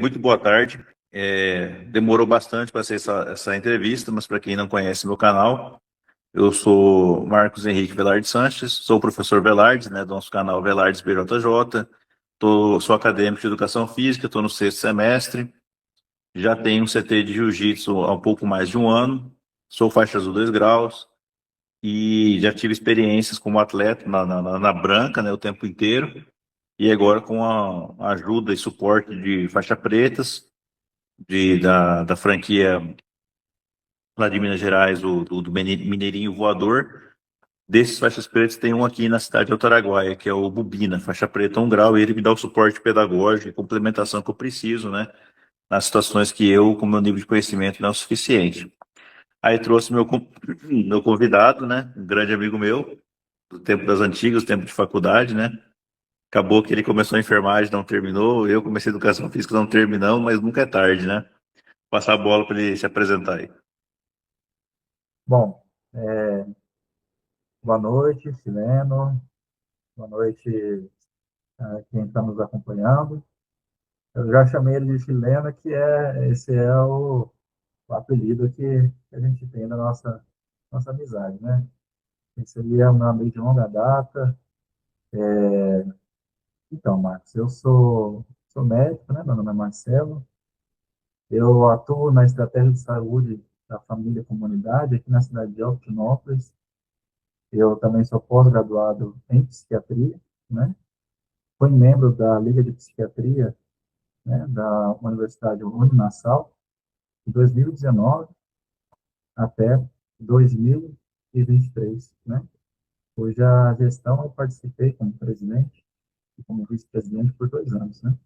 Muito boa tarde. Demorou bastante para ser essa entrevista, mas para quem não conhece meu canal, eu sou Marcos Henrique Velarde Sanches, sou o professor Velardes, né, do nosso canal Velardes BJJ. Sou acadêmico de educação física, estou no sexto semestre, já tenho um CT de jiu-jitsu há um pouco mais de um ano, sou faixa azul 2 graus e já tive experiências como atleta na branca, né, o tempo inteiro, e agora com a ajuda e suporte de faixa pretas da franquia lá de Minas Gerais, do Mineirinho Voador. Desses faixas pretas, tem um aqui na cidade de Altaraguaia, que é o Bubina, faixa preta 1 grau, e ele me dá o suporte pedagógico e complementação que eu preciso, né? Nas situações que eu, com meu nível de conhecimento, não é o suficiente. Aí trouxe meu convidado, né? Um grande amigo meu, do tempo das antigas, do tempo de faculdade, né? Acabou que ele começou a enfermagem, não terminou. Eu comecei a educação física, não terminamos, mas nunca é tarde, né? Passar a bola para ele se apresentar aí. Bom, boa noite, Sileno. Boa noite a quem está nos acompanhando. Eu já chamei ele de Chileno, esse é o apelido que a gente tem na nossa amizade, né? Esse aí é um meu amigo de longa data. Então, Marcos, eu sou médico, né? Meu nome é Marcelo. Eu atuo na estratégia de saúde da família e comunidade aqui na cidade de Altinópolis. Eu também sou pós-graduado em psiquiatria, né? Fui membro da Liga de Psiquiatria, né, da Universidade Uninassal, de 2019 até 2023, né? Hoje a gestão eu participei como presidente e como vice-presidente por 2 anos, né?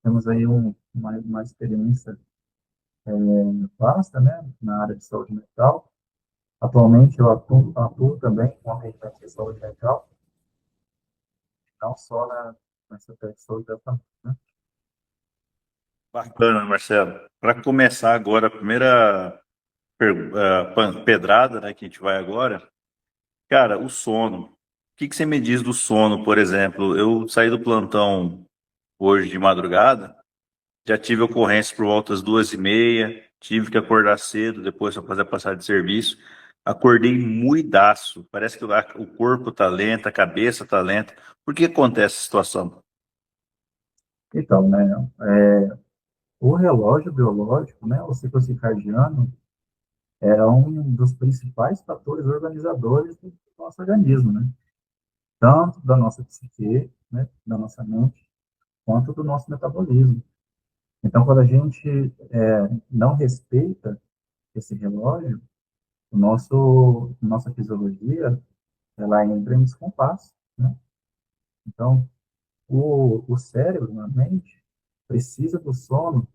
Temos aí uma experiência vasta, né, na área de saúde mental. Atualmente eu atuo também com atendimento de saúde mental, não só nessa parte de saúde da família, né? Bacana, Marcelo. Para começar agora, a primeira pedrada, né, que a gente vai agora, cara, o sono. O que que você me diz do sono, por exemplo? Eu saí do plantão hoje de madrugada, já tive ocorrência por volta das 2h30, tive que acordar cedo depois para fazer a passagem de serviço. Acordei muidaço. Parece que o corpo tá lento, a cabeça tá lenta. Por que acontece essa situação? Então, né, o relógio biológico, né, o ciclo circadiano, é um dos principais fatores organizadores do nosso organismo, né? Tanto da nossa psique, né, da nossa mente, quanto do nosso metabolismo. Então, quando a gente não respeita esse relógio, nossa fisiologia, ela entra em descompasso, né? Então, o cérebro, a mente, precisa do sono,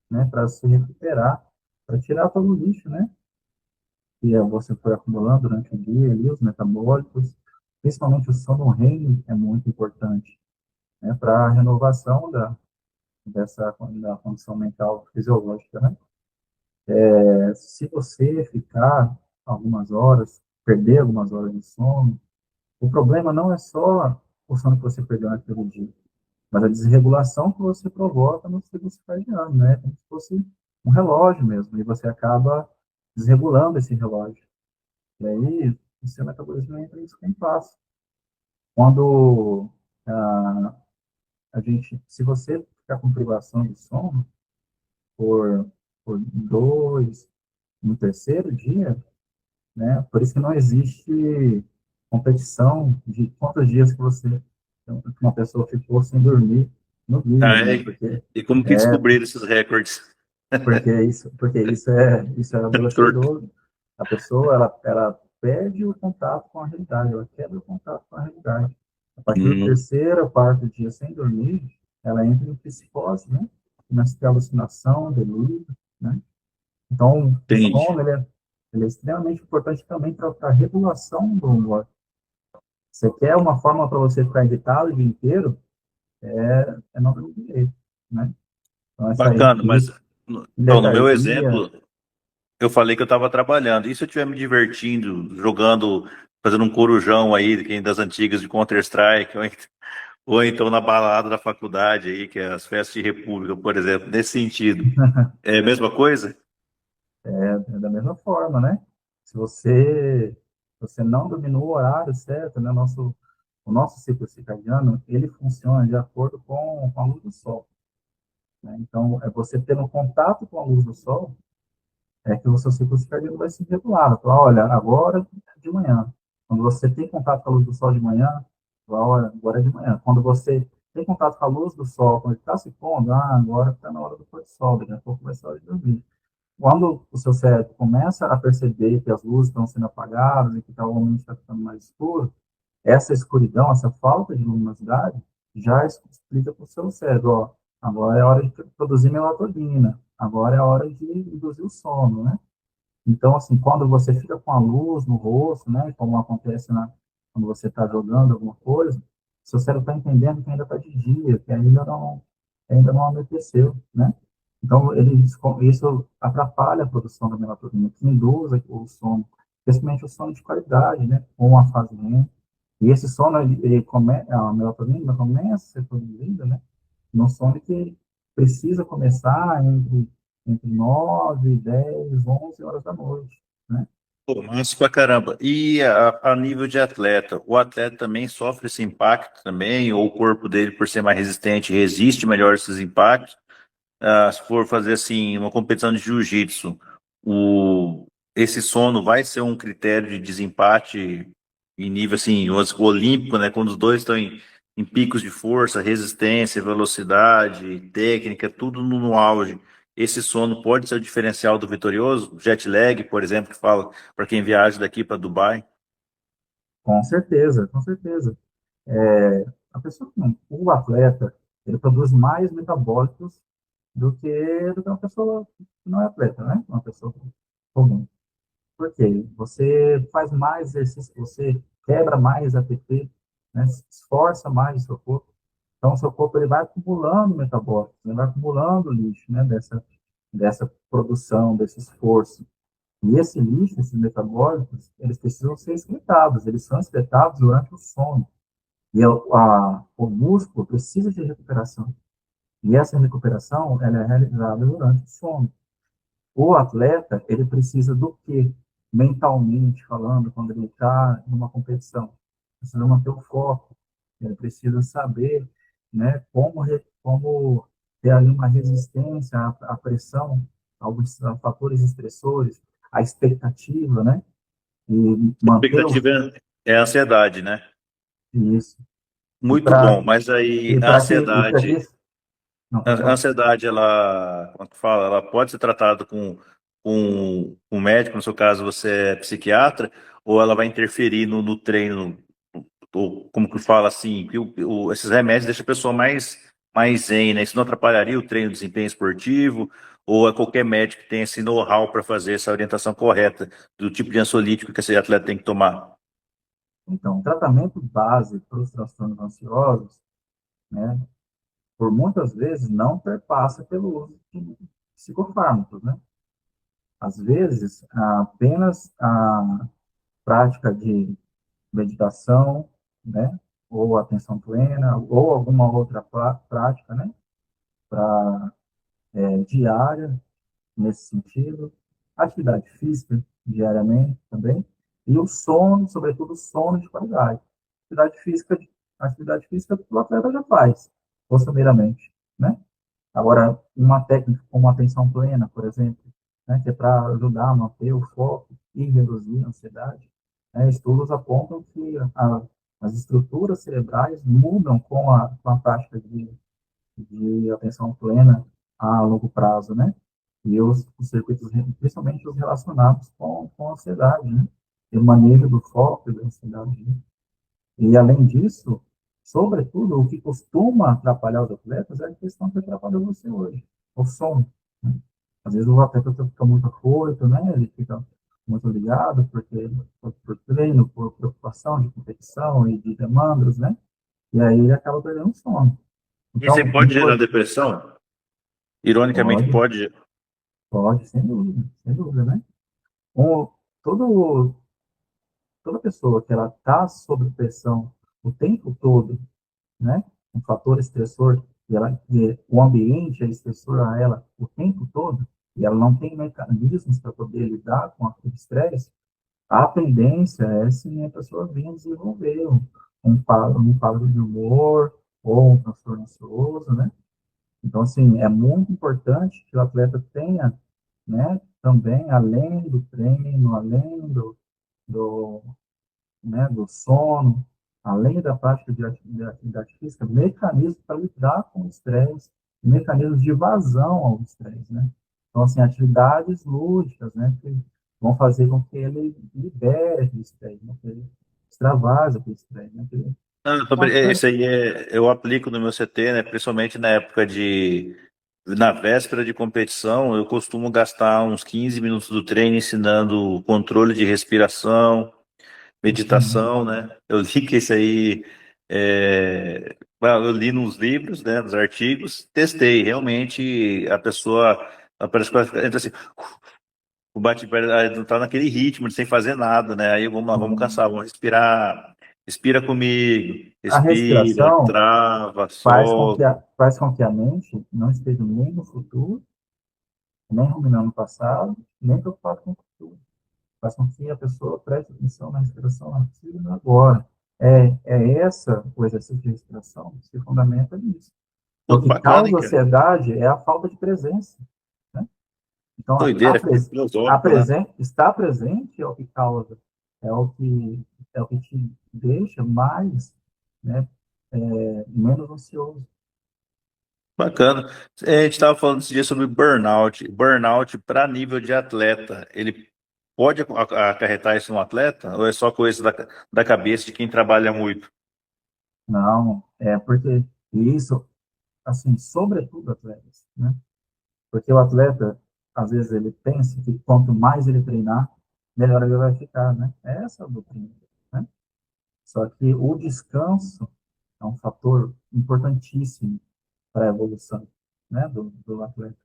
né, para se recuperar, para tirar todo o lixo, né, que você foi acumulando durante o dia, ali, os metabólicos, principalmente o sono REM é muito importante, né, para a renovação da condição mental fisiológica, né? Se você ficar algumas horas, perder algumas horas de sono, o problema não é só o sono que você perdeu naquele dia, mas a desregulação que você provoca no ciclo circadiano, né? Como se fosse um relógio mesmo, e você acaba desregulando esse relógio. E aí, o seu metabolismo entra em descompasso. Quando ah, se você ficar com privação de sono por, por dois, no terceiro dia, né? Por isso que não existe competição de quantos dias que uma pessoa ficou sem dormir no Ah, Guinness, né? é? E como que É, descobriram esses recordes? porque isso é Torto. adoecedor. A pessoa, ela perde o contato com a realidade, ela quebra o contato com a realidade. A partir do Hum, terceiro ou quarto dia sem dormir, ela entra em psicose, né? Começa a ter alucinação, delírio, né? Então, o entendi. sono, ele é extremamente importante também para a regulação do humor. Você quer uma forma para você ficar irritado o dia inteiro, é não dormir direito, né? Então, isso aí Bacana, mas inclui então, no meu letargia. exemplo, eu falei que eu estava trabalhando. E se eu estiver me divertindo, jogando, fazendo um corujão aí, quem das antigas de Counter-Strike, Ou então na balada da faculdade aí, que é as festas de república, por exemplo, nesse sentido. É a mesma coisa? É da mesma forma, né? Se você não dominou o horário certo, né? O nosso ciclo circadiano, ele funciona de acordo com a luz do sol, né? Então, é você tendo contato com a luz do sol, é que o seu ciclo circadiano vai se regular. Falar, olha, agora é de manhã. Quando você tem contato com a luz do sol de manhã, fala, olha, agora é de manhã. Quando você tem contato com a luz do sol, quando ele está se pondo, agora está na hora do pôr do sol, daqui a pouco vai ser a hora de dormir. Quando o seu cérebro começa a perceber que as luzes estão sendo apagadas e que o ambiente está ficando mais escuro, essa escuridão, essa falta de luminosidade, já explica para o seu cérebro, ó, agora é hora de produzir melatonina, agora é hora de induzir o sono, né? Então, assim, quando você fica com a luz no rosto, né, como acontece quando você está jogando alguma coisa, seu cérebro está entendendo que ainda está de dia, que ainda não anoiteceu, né? Então, isso atrapalha a produção da melatonina, que induz o sono, principalmente o sono de qualidade, né, com a fase REM. E esse sono, a melatonina começa a ser produzida, né, num sono que precisa começar entre 9, 10, 11 horas da noite, né? Pô, massa pra caramba. E a nível de atleta, o atleta também sofre esse impacto também, ou o corpo dele, por ser mais resistente, resiste melhor a esses impactos? Se for fazer assim uma competição de jiu-jitsu, esse sono vai ser um critério de desempate em nível assim olímpico, né? Quando os dois estão em picos de força, resistência, velocidade, técnica, tudo no auge. Esse sono pode ser o diferencial do vitorioso? Jet lag, por exemplo, que fala para quem viaja daqui para Dubai. Com certeza, com certeza. A pessoa, o atleta, ele produz mais metabólicos do que uma pessoa que não é atleta, né? Uma pessoa comum. Por quê? Você faz mais exercício, você quebra mais ATP, né? Esforça mais o seu corpo. Então, o seu corpo ele vai acumulando metabólicos, ele vai acumulando lixo, né? Dessa produção, desse esforço. E esse lixo, esses metabólicos, eles precisam ser excretados, eles são excretados durante o sono. E o músculo precisa de recuperação. E essa recuperação, ela é realizada durante o sono. O atleta, ele precisa do quê? Mentalmente falando, quando ele está em uma competição. Precisa manter o foco. Ele precisa saber, né, como ter ali uma resistência à pressão, a fatores estressores, à expectativa, né? E manter Expectativa é a ansiedade, né? isso. E Muito bom, para mas aí e a para que, e para ansiedade. que não, pode A falar. ansiedade, ela, como é que fala? Ela pode ser tratada com um médico, no seu caso você é psiquiatra, ou ela vai interferir no treino, ou como que fala assim, que esses remédios deixam a pessoa mais zen, né? Isso não atrapalharia o treino, o desempenho esportivo, ou é qualquer médico que tem esse know-how para fazer essa orientação correta do tipo de ansiolítico que esse atleta tem que tomar? Então, o tratamento base para os transtornos ansiosos, né, por muitas vezes não perpassa pelo uso de psicofármacos, né? Às vezes, apenas a prática de meditação, né, ou atenção plena, ou alguma outra prática, né, para diária nesse sentido, atividade física diariamente também, e o sono, sobretudo o sono de qualidade. Atividade física, atividade física o atleta já faz, costumeiramente, né? Agora, uma técnica como a atenção plena, por exemplo, né, que é para ajudar a manter o foco e reduzir a ansiedade, né, estudos apontam que as estruturas cerebrais mudam com a prática de atenção plena a longo prazo, né? E os circuitos, principalmente os relacionados com a ansiedade, né? E o manejo do foco e da ansiedade, né? E, além disso, sobretudo, o que costuma atrapalhar os atletas é a questão que atrapalha você hoje, o sono, né? Às vezes o atleta fica muito afoito, né? Ele fica muito ligado por treino, por preocupação de competição e de demandas, né? E aí ele acaba perdendo o sono. Isso aí Então, pode gerar depressão? Ironicamente, pode, pode. pode, sem dúvida, né? Um, todo, toda pessoa que ela está sob pressão o tempo todo, né? Um fator estressor, e o ambiente é estressor a ela o tempo todo, e ela não tem mecanismos para poder lidar com aquele estresse, a tendência é, sim, a pessoa vir desenvolver um quadro de humor ou um transtorno ansioso, né? Então, assim, é muito importante que o atleta tenha, né, também, além do treino, além do, né, do sono, além da prática de atividade física, mecanismos para lidar com o estresse, mecanismos de evasão ao estresse, né? Então, assim, atividades lúdicas, né, que vão fazer com que ele libere aquele estresse, né, que ele extravase aquele estresse, né, que ele Não, bastante. esse aí eu aplico no meu CT, né? Principalmente na época na véspera de competição, eu costumo gastar uns 15 minutos do treino ensinando controle de respiração, Uhum. meditação, né? Eu li que esse aí, eu li nos livros, né? Nos artigos, testei. Realmente a pessoa, parece que ela entra assim, o bate-pé não tá naquele ritmo, sem fazer nada, né? Aí vamos lá, vamos cansar, vamos respirar. Respira comigo, A respira, respiração trava, faz solta. faz com que a mente não esteja nem no futuro, nem ruminando no passado, nem preocupado com o futuro. Faz com que a pessoa preste atenção na respiração aqui e no agora. O exercício de respiração se fundamenta nisso. Pô, Então, o que que bacana, hein, causa cara? ansiedade é a falta de presença, né? Então, Doideira, filosófico, né? estar presente é o que causa, é o que, é o que te deixa mais, né, menos ansioso. Bacana. A gente estava falando esse dia sobre burnout. Burnout para nível de atleta, ele pode acarretar isso no atleta? Ou é só coisa da cabeça de quem trabalha muito? Não, é porque isso, assim, sobretudo atletas, né? Porque o atleta, às vezes, ele pensa que quanto mais ele treinar, melhor ele vai ficar, né? Essa é a doutrina, né? Só que o descanso é um fator importantíssimo para a evolução, né, do atleta.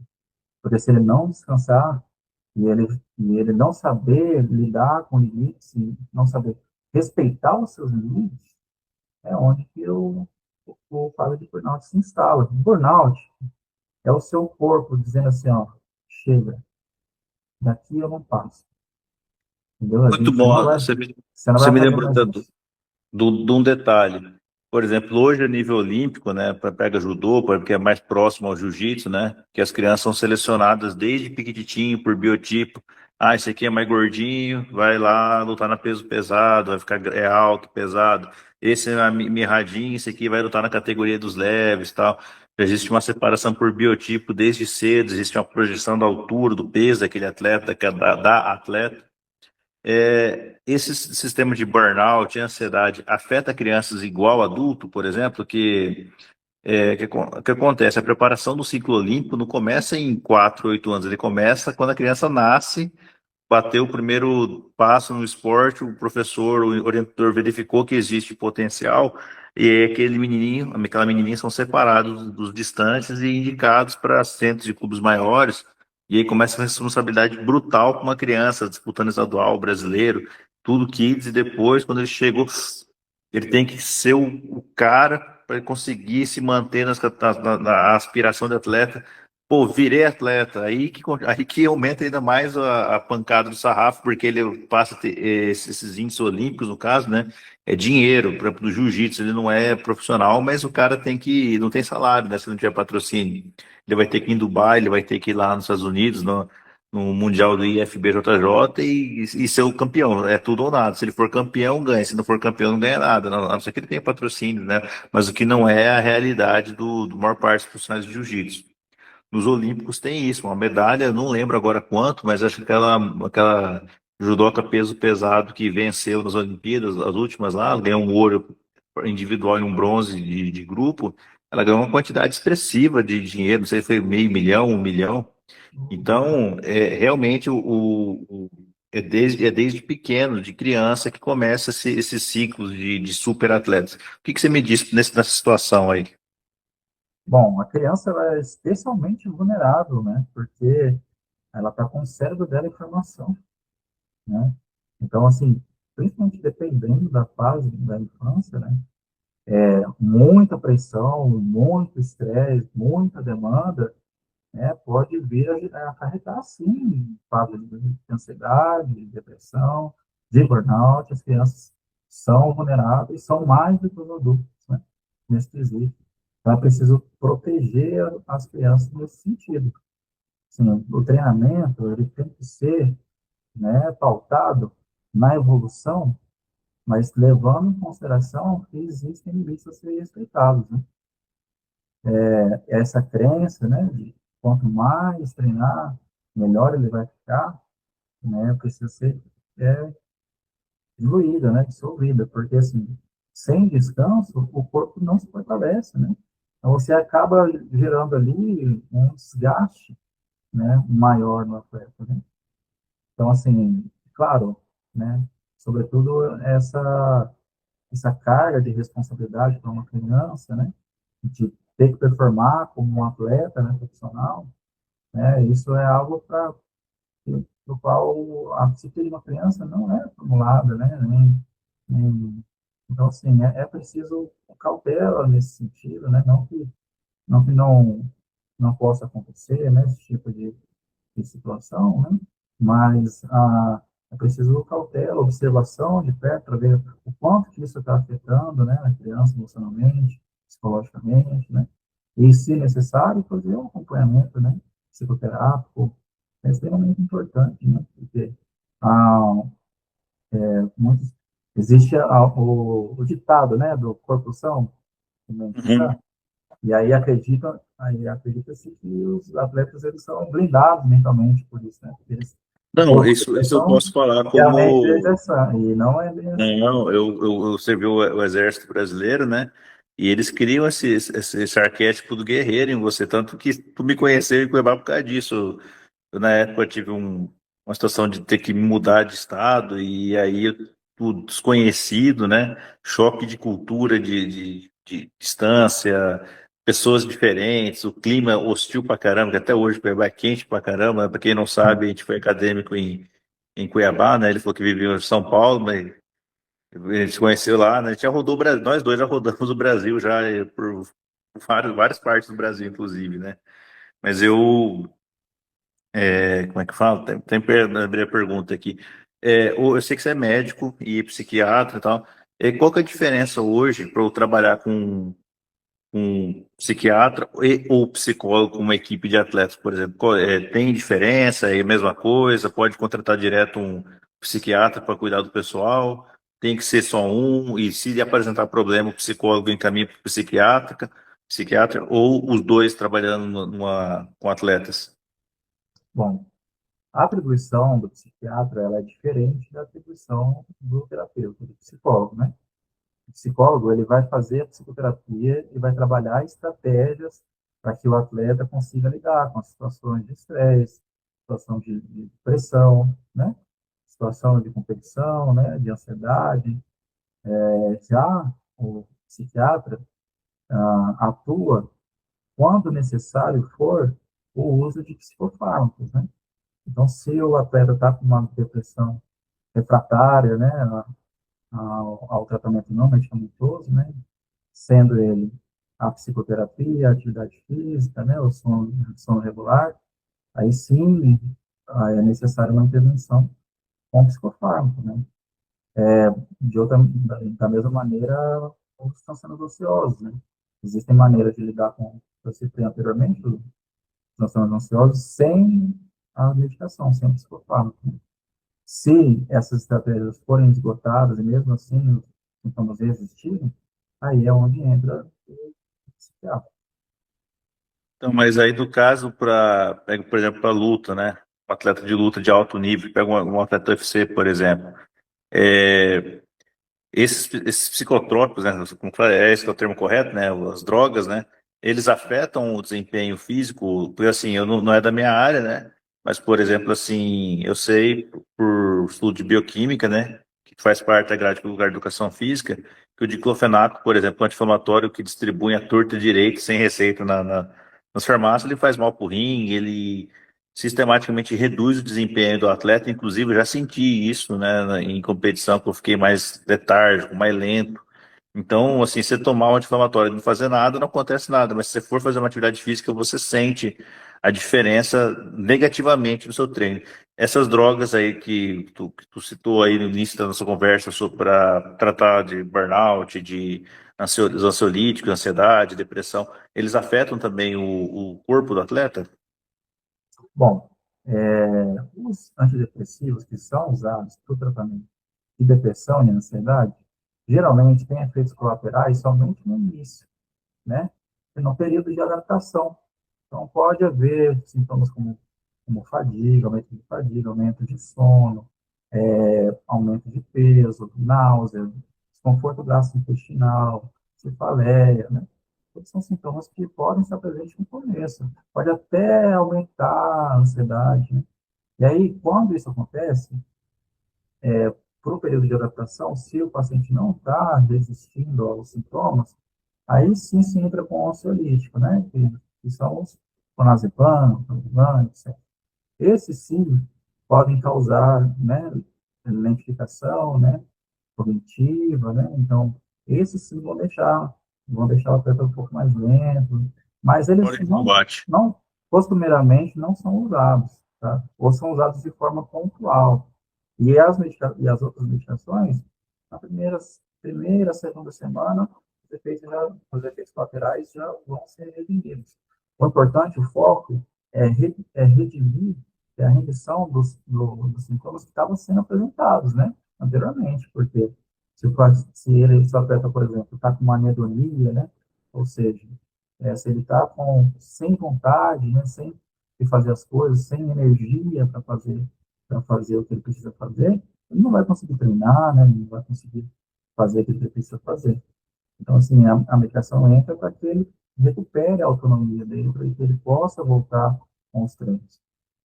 Porque se ele não descansar e ele não saber lidar com limites, e não saber respeitar os seus limites, é onde que o quadro de burnout se instala. Burnout é o seu corpo dizendo assim, ó, chega, daqui eu não passo, entendeu? A Muito gente bom. não vai, você não Você vai me fazer lembrou mais isso. de um detalhe. Por exemplo, hoje a nível olímpico, né, pega judô, porque é mais próximo ao jiu-jitsu, né, que as crianças são selecionadas desde pequitinho por biotipo. Ah, esse aqui é mais gordinho, vai lá lutar na peso pesado, vai ficar alto, pesado. Esse é mirradinho, esse aqui vai lutar na categoria dos leves, tal. Já existe uma separação por biotipo desde cedo, existe uma projeção da altura, do peso daquele atleta, da atleta. Esse sistema de burnout e ansiedade afeta crianças igual adulto, por exemplo, que acontece? A preparação do ciclo olímpico não começa em 4, 8 anos, ele começa quando a criança nasce, bateu o primeiro passo no esporte, o professor, o orientador verificou que existe potencial, e aí aquele menininho, aquela menininha são separados dos distantes e indicados para centros de clubes maiores, e aí começa uma responsabilidade brutal para uma criança disputando estadual, brasileiro, tudo kids, e depois, quando ele chegou, ele tem que ser o cara para conseguir se manter na aspiração de atleta. Pô, virei atleta, aí que aumenta ainda mais a pancada do sarrafo, porque ele passa a ter esses índices olímpicos, no caso, né? É dinheiro, por exemplo, do jiu-jitsu, ele não é profissional, mas o cara não tem salário, né? Se não tiver patrocínio. Ele vai ter que ir em Dubai, ele vai ter que ir lá nos Estados Unidos, no Mundial do IFBJJ e ser o campeão. É tudo ou nada. Se ele for campeão, ganha. Se não for campeão, não ganha nada. A não ser que ele tenha patrocínio, né? Mas o que não é a realidade do maior parte dos profissionais de jiu-jitsu. Nos Olímpicos tem isso, uma medalha, não lembro agora quanto, mas acho que aquela judoca peso pesado que venceu nas Olimpíadas, as últimas lá, ganhou um ouro individual e um bronze de grupo, ela ganhou uma quantidade expressiva de dinheiro, não sei se foi meio milhão, 1 milhão. Então, realmente, é desde pequeno, de criança, que começa esses ciclos de super atletas. O que você me disse nessa situação aí? Bom, a criança ela é especialmente vulnerável, né? Porque ela está com o cérebro dela em formação, né? Então, assim, principalmente dependendo da fase da infância, né? Muita pressão, muito estresse, muita demanda, né, pode vir a acarretar, sim, quadro de ansiedade, de depressão, de burnout. As crianças são vulneráveis, são mais do que os adultos, né, nesse quesito. Então, é preciso proteger as crianças nesse sentido. Assim, o treinamento ele tem que ser, né, pautado na evolução, mas levando em consideração que existem limites a serem respeitados, né? Essa crença, né, de quanto mais treinar, melhor ele vai ficar, né, precisa ser é, diluída, né, dissolvida, porque assim, sem descanso, o corpo não se fortalece, né? Então você acaba gerando ali um desgaste, né, maior no atleta, né? Então assim, claro, né, sobretudo essa carga de responsabilidade para uma criança, né, de ter que performar como um atleta, né, profissional, né, isso é algo para o qual a psique de uma criança não é formulada, né, então, assim, é preciso cautela nesse sentido, né, não possa acontecer, né, esse tipo de situação, né, mas é preciso cautela, observação de perto para ver o quanto que isso está afetando, né, a criança emocionalmente, psicologicamente, né, e, se necessário, fazer um acompanhamento, né, psicoterápico, é extremamente importante, né, porque ah, muitos, existe o ditado, né, do corpo são, mente sã, Uhum. e aí acredita-se que os atletas eles são blindados mentalmente por isso, né? Porque o Não, corpo isso, deles é isso eu são posso falar e a mente deles como. é sã, e não é bem assim. Não, eu servi o Exército Brasileiro, né? E eles criam esse arquétipo do guerreiro em você, tanto que tu me conheceu em Cuiabá por causa disso. Na época, eu tive uma situação de ter que me mudar de estado, e aí tudo desconhecido, né? Choque de cultura, de distância, pessoas diferentes, o clima hostil pra caramba, que até hoje Cuiabá é quente pra caramba. Pra quem não sabe, a gente foi acadêmico em Cuiabá, né? Ele falou que vivia em São Paulo, mas a gente se conheceu lá, né? A gente já rodou o Brasil, nós dois já rodamos o Brasil já por várias partes do Brasil, inclusive, né? Mas como é que fala? Abri a pergunta aqui. Eu sei que você é médico e psiquiatra e tal. Qual que é a diferença hoje para eu trabalhar com um psiquiatra ou psicólogo com uma equipe de atletas, por exemplo? Tem diferença? É a mesma coisa? Pode contratar direto um psiquiatra para cuidar do pessoal? Tem que ser só um? E se apresentar problema, o psicólogo encaminha para o psiquiatra, ou os dois trabalhando com atletas? Bom, a atribuição do psiquiatra ela é diferente da atribuição do terapeuta, do psicólogo, né? O psicólogo ele vai fazer a psicoterapia e vai trabalhar estratégias para que o atleta consiga lidar com as situações de estresse, situação de pressão, né? Situação de competição, né? De ansiedade. Já o psiquiatra atua quando necessário for o uso de psicofármacos, né? Então, se o atleta está com uma depressão refratária, né, ao tratamento não medicamentoso, né, sendo ele a psicoterapia, a atividade física, né, o sono regular, aí sim aí é necessário uma intervenção com psicofármaco, né. Da mesma maneira, os transtornos ociosos, né. Existem maneiras de lidar com, eu citei anteriormente, os transtornos ansiosos sem a medicação, sem o psicofármaco, né. Se essas estratégias forem esgotadas e mesmo assim os sintomas resistirem, aí é onde entra o psiquiatra. Então, mas aí no caso, pega, por exemplo, para luta, né? Um atleta de luta de alto nível, pega um atleta UFC, por exemplo. É, esses psicotrópicos, né? Como fala, esse que é o termo correto, né? As drogas, né? Eles afetam o desempenho físico, porque assim, eu não é da minha área, né? Mas, por exemplo, assim, eu sei por estudo de bioquímica, né? Que faz parte da grade curricular de educação física, que o diclofenaco, por exemplo, anti-inflamatório que distribui a torta direito sem receita nas farmácias, ele faz mal para o rim, ele sistematicamente reduz o desempenho do atleta. Inclusive, eu já senti isso, né, em competição, que eu fiquei mais letárgico, mais lento. Então, assim, você tomar um anti-inflamatório e não fazer nada, não acontece nada. Mas se você for fazer uma atividade física, você sente a diferença negativamente no seu treino. Essas drogas aí que tu citou aí no início da nossa conversa para tratar de burnout, de os ansiolíticos, ansiedade, depressão, eles afetam também o corpo do atleta? Bom, os antidepressivos que são usados para o tratamento de depressão e ansiedade, geralmente têm efeitos colaterais somente no início, né? E no período de adaptação. Então, pode haver sintomas como fadiga, aumento de sono, aumento de peso, náusea, desconforto gastrointestinal, cefaleia, né? Todos são sintomas que podem estar presentes no começo. Pode até aumentar a ansiedade, né? E aí, quando isso acontece, por um período de adaptação, se o paciente não está resistindo aos sintomas, aí sim se entra com o ansiolítico, né? Que são os clonazepam, clonazepam, etc. Esses sim podem causar, né, lentificação, né, cognitiva, né? Então, esses sim vão deixar o atleta um pouco mais lento, mas eles Fora de combate. não costumeiramente não são usados, tá? Ou são usados de forma pontual. E as outras medicações, na segunda semana, os efeitos colaterais já vão ser redimidos. O importante, o foco, é redimir a remissão dos sintomas que estavam sendo apresentados, né, anteriormente, porque se o atleta, por exemplo, está com uma anedonia, né, ou seja, se ele está sem vontade, né, sem fazer as coisas, sem energia para fazer o que ele precisa fazer, ele não vai conseguir treinar, né, não vai conseguir fazer o que ele precisa fazer. Então, assim, a medicação entra para que ele recupere a autonomia dele, para que ele possa voltar com os treinos.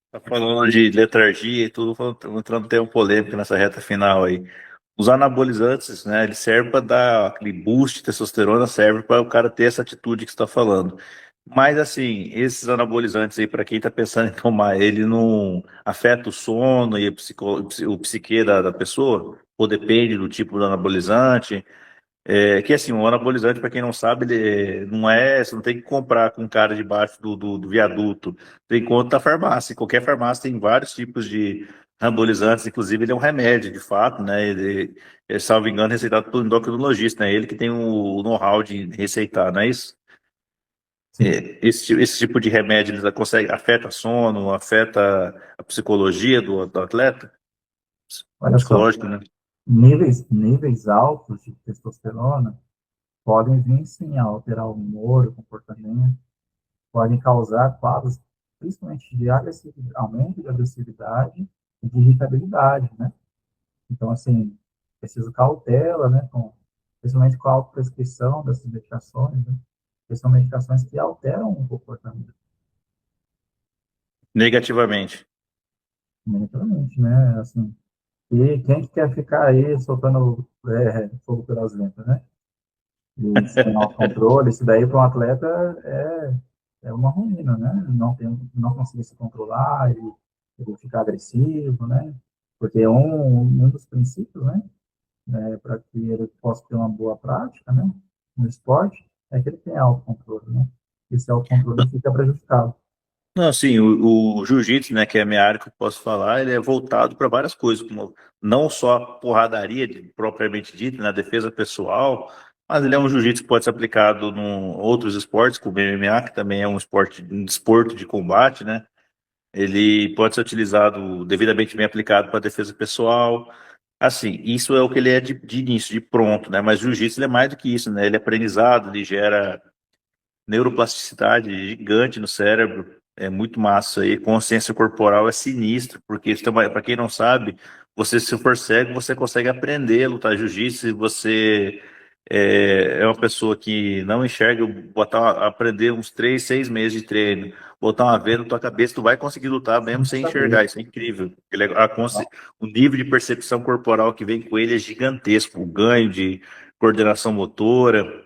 Tá falando de letargia e tudo, entrando até um polêmico nessa reta final aí. Os anabolizantes, né, eles servem para dar aquele boost de testosterona, serve para o cara ter essa atitude que você está falando. Mas, assim, esses anabolizantes aí, para quem está pensando em tomar, ele não afeta o sono e o psique da pessoa? Ou depende do tipo do anabolizante? Que assim, o anabolizante, para quem não sabe, ele não é, você não tem que comprar com o cara debaixo do viaduto. Tem conta na farmácia. Qualquer farmácia tem vários tipos de anabolizantes, inclusive ele é um remédio, de fato, né? Salvo engano, receitado pelo endocrinologista, né? Ele que tem o know-how de receitar, não é isso? Sim, Esse tipo de remédio ele consegue, afeta sono, afeta a psicologia do atleta, olha só, psicológico, né? níveis altos de testosterona podem vir sim a alterar o humor, o comportamento, podem causar quadros, principalmente de aumento de agressividade e de irritabilidade, né? Então, assim, preciso cautela, né? Principalmente com a autoprescrição dessas medicações, né? Porque são medicações que alteram o comportamento, Negativamente. mentalmente, né? Assim, e quem que quer ficar aí soltando fogo pelas ventas, né? E sem autocontrole, isso daí para um atleta é uma ruína, né? Não conseguir se controlar, ele ficar agressivo, né? Porque um dos princípios, né, para que ele possa ter uma boa prática, né, no esporte, é que ele tenha autocontrole, né? Esse autocontrole fica prejudicado. Não, sim, o jiu-jitsu, né, que é a minha área que eu posso falar, ele é voltado para várias coisas, como não só a porradaria propriamente dita, na defesa pessoal, mas ele é um jiu-jitsu que pode ser aplicado em outros esportes, como o MMA, que também é um esporte, um desporto de combate, né? Ele pode ser utilizado devidamente bem aplicado para defesa pessoal. Assim, isso é o que ele é de início, de pronto, né? Mas o jiu-jitsu ele é mais do que isso, né? Ele é aprendizado, ele gera neuroplasticidade gigante no cérebro, é muito massa. E consciência corporal é sinistro, porque para quem não sabe, você se for cego, você consegue aprender a lutar jiu-jitsu. Se você é uma pessoa que não enxerga, aprender uns 3, 6 meses de treino, botar uma venda na tua cabeça, tu vai conseguir lutar mesmo Sem sem saber. enxergar. Isso é incrível. O nível de percepção corporal que vem com ele é gigantesco. O ganho de coordenação motora.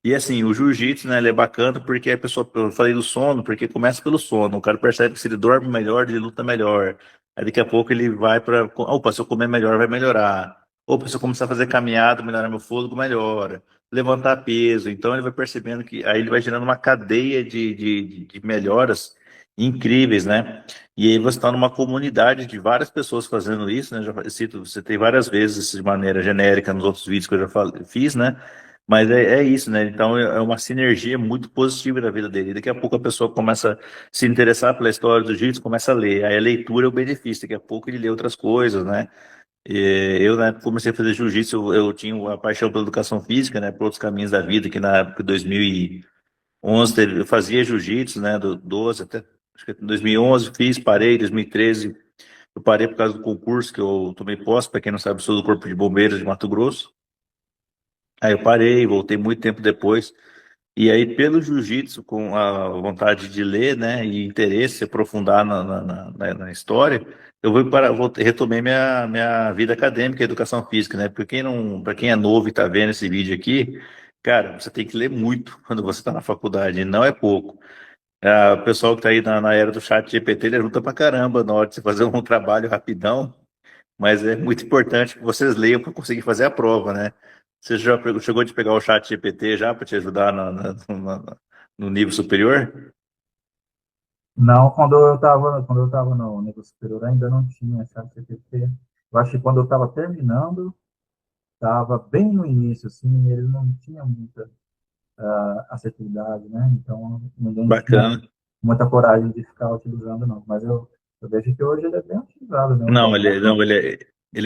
E assim, o jiu-jitsu, né, ele é bacana porque a pessoa, eu falei do sono, porque começa pelo sono. O cara percebe que se ele dorme melhor, ele luta melhor. Aí daqui a pouco ele vai para, opa, se eu comer melhor, vai melhorar. Opa, se eu começar a fazer caminhada, melhorar meu fôlego, melhora. Levantar peso. Então ele vai percebendo que aí ele vai gerando uma cadeia de melhoras incríveis, né? E aí você está numa comunidade de várias pessoas fazendo isso, né? Já cito, você tem várias vezes isso de maneira genérica nos outros vídeos que eu já fiz, né? Mas é isso, né? Então é uma sinergia muito positiva na vida dele. Daqui a pouco a pessoa começa a se interessar pela história do jiu-jitsu, começa a ler. Aí a leitura é o benefício. Daqui a pouco ele lê outras coisas, né? Eu, né, comecei a fazer jiu-jitsu, eu tinha uma paixão pela educação física, né, por outros caminhos da vida, que na época de 2011 eu fazia jiu-jitsu, né, do 12 até, acho que em 2011 fiz, parei, 2013 eu parei por causa do concurso que eu tomei posse, para quem não sabe, eu sou do Corpo de Bombeiros de Mato Grosso, aí eu parei, voltei muito tempo depois, e aí pelo jiu-jitsu, com a vontade de ler, né, e interesse, se aprofundar na história, retomei minha vida acadêmica, educação física, né? Porque para quem é novo e está vendo esse vídeo aqui, cara, você tem que ler muito quando você está na faculdade, e não é pouco. O pessoal que está aí na era do chat GPT, ele ajuda pra caramba na hora de você fazer um trabalho rapidão, mas é muito importante que vocês leiam para conseguir fazer a prova, né? Você já chegou de pegar o chat GPT já para te ajudar no nível superior? Não, quando eu estava no nível superior ainda não tinha chat GPT. Eu acho que quando eu estava terminando, estava bem no início, assim, ele não tinha muita assertividade, né? Então, ninguém tinha Bacana. muita coragem de ficar utilizando, não. Mas eu vejo que hoje ele é bem utilizado, né? Não, ele O é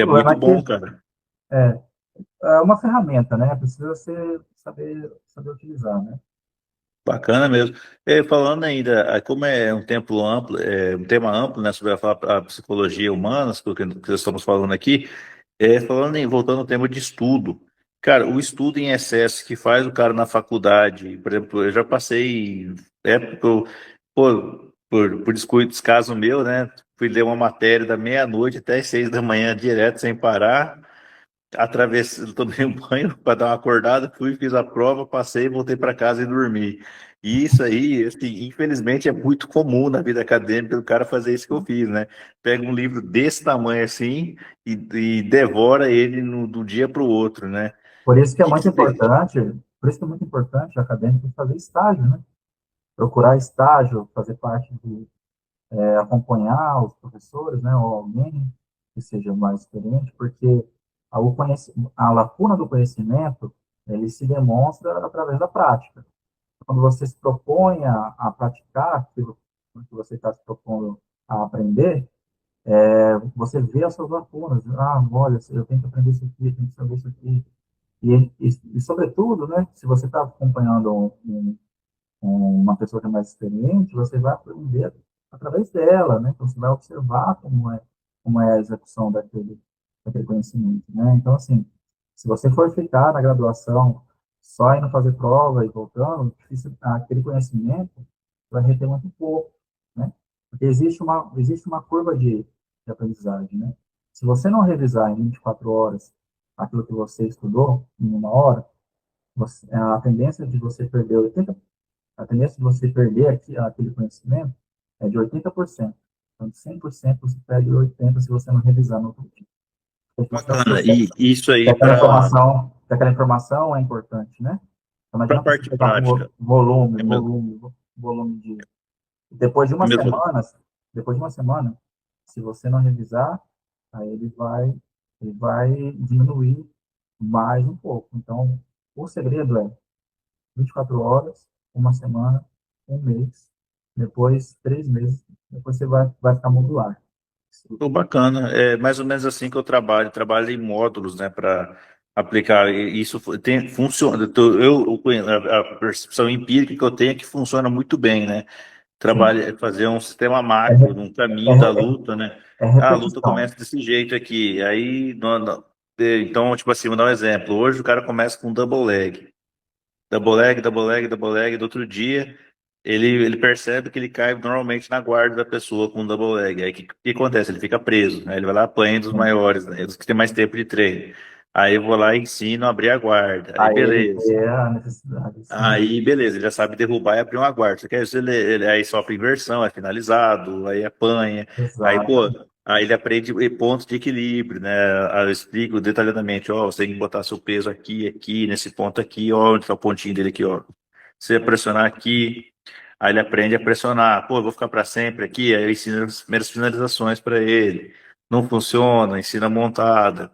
problema muito é que bom, cara. é, é uma ferramenta, né? Precisa saber utilizar, né? Bacana mesmo. Falando ainda, como é um tempo amplo, um tema amplo, né, sobre a psicologia humana, que nós estamos falando aqui, voltando ao tema de estudo. Cara, o estudo em excesso que faz o cara na faculdade, por exemplo, eu já passei época, por descaso meu, né, fui ler uma matéria da meia-noite até as 6 da manhã, direto, sem parar. Atravessei, tomei um banho para dar uma acordada, fui, fiz a prova, passei, voltei para casa e dormi. E isso aí, assim, infelizmente, é muito comum na vida acadêmica do cara fazer isso que eu fiz, né? Pega um livro desse tamanho assim e devora ele do dia para o outro, né? Por isso que é Que muito que- importante, por isso que é muito importante o acadêmico fazer estágio, né? Procurar estágio, fazer parte de acompanhar os professores, né, ou alguém que seja mais experiente, porque a lacuna do conhecimento, ele se demonstra através da prática. Quando você se propõe a praticar aquilo que você está se propondo a aprender, você vê as suas lacunas. Ah, olha, eu tenho que aprender isso aqui, eu tenho que saber isso aqui. Sobretudo, né, se você está acompanhando uma pessoa que é mais experiente, você vai aprender através dela, né? Então, você vai observar como é a execução daquele conhecimento, né? Então, assim, se você for ficar na graduação só indo fazer prova e voltando, aquele conhecimento vai reter muito pouco, né? Porque existe uma curva de aprendizagem, né? Se você não revisar em 24 horas aquilo que você estudou em 1 hora, a tendência de você perder 80 a tendência de você perder aquele conhecimento é de 80%. Então, de 100% você perde 80% se você não revisar no outro dia. Porque você Bacana. percebe E isso que aí para aquela informação é importante, né? Então, não a adianta você parte pegar prática. volume, É mesmo, volume, volume de... Depois de é uma mesmo. semana, depois de uma semana, se você não revisar, aí ele vai diminuir mais um pouco. Então, o segredo é 24 horas, uma semana, um mês, depois 3 meses, depois você vai ficar modular. Pô, bacana. É mais ou menos assim que eu trabalho em módulos, né, para aplicar. E isso funciona. A percepção empírica que eu tenho é que funciona muito bem, né? Sim, Fazer um sistema é, macro, num caminho da é, luta, né? é A luta repetição. começa desse jeito aqui. Aí, então, tipo assim, vou dar um exemplo. Hoje o cara começa com double leg. Double leg, double leg, double leg. Do outro dia, ele percebe que ele cai normalmente na guarda da pessoa com double leg. Aí o que acontece? Ele fica preso, né? Ele vai lá, apanha dos Sim. maiores, né? Dos que tem mais tempo de treino. Aí eu vou lá e ensino a abrir a guarda. Aí Aí ele beleza. vê a necessidade, sim. Aí, beleza, ele já sabe derrubar e abrir uma guarda. Só que aí, aí sofre inversão, é finalizado, aí apanha. Aí, pô, Exato. Aí ele aprende pontos de equilíbrio, né? Aí eu explico detalhadamente, ó, você tem que botar seu peso aqui, aqui, nesse ponto aqui, ó, onde tá o pontinho dele aqui, ó. Você pressionar aqui, aí ele aprende a pressionar. Pô, eu vou ficar para sempre aqui, aí eu ensino as primeiras finalizações para ele. Não funciona, ensina a montada.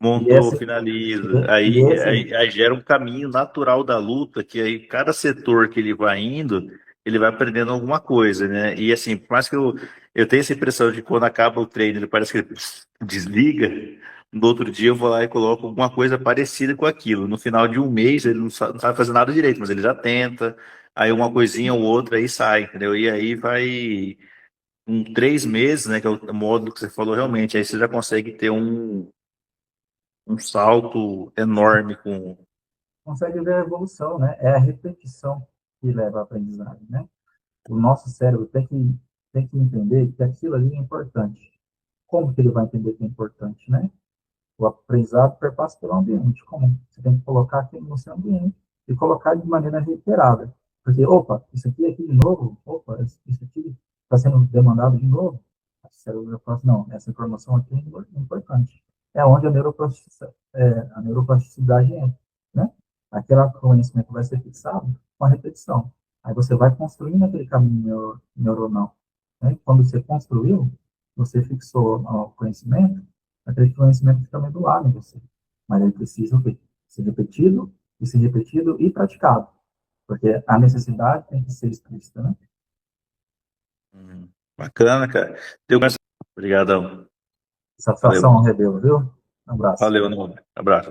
E Montou, esse, finaliza. e Aí, esse, aí, aí gera um caminho natural da luta, que aí cada setor que ele vai indo, ele vai aprendendo alguma coisa, né? E assim, por mais que eu tenha essa impressão de que quando acaba o treino, ele parece que ele desliga, no outro dia eu vou lá e coloco alguma coisa parecida com aquilo. No final de um mês, ele não sabe fazer nada direito, mas ele já tenta, aí uma coisinha ou outra aí sai, entendeu? E aí vai em 3 meses, né? Que é o módulo que você falou realmente, aí você já consegue ter um salto enorme com. consegue ver a evolução, né? É a repetição que leva à aprendizagem, né? O nosso cérebro tem que entender que aquilo ali é importante. Como que ele vai entender que é importante, né? O aprendizado perpassa pelo ambiente. Como? Você tem que colocar aquilo no seu ambiente e colocar de maneira reiterada. Porque, opa, isso aqui de novo, opa, isso aqui está sendo demandado de novo. O cérebro já fala assim, não, essa informação aqui é importante. É onde a neuroplasticidade entra, né? Aquele conhecimento vai ser fixado com a repetição. Aí você vai construindo aquele caminho neuronal. Né? Quando você construiu, você fixou o conhecimento, aquele conhecimento fica medular em você. Mas ele precisa o quê? Ser repetido e praticado. Porque a necessidade tem que ser explícita, né? Bacana, cara. Deu mais. Obrigadão. Satisfação, Valeu. Rebelo, viu? Um abraço. Valeu, não. Abraço.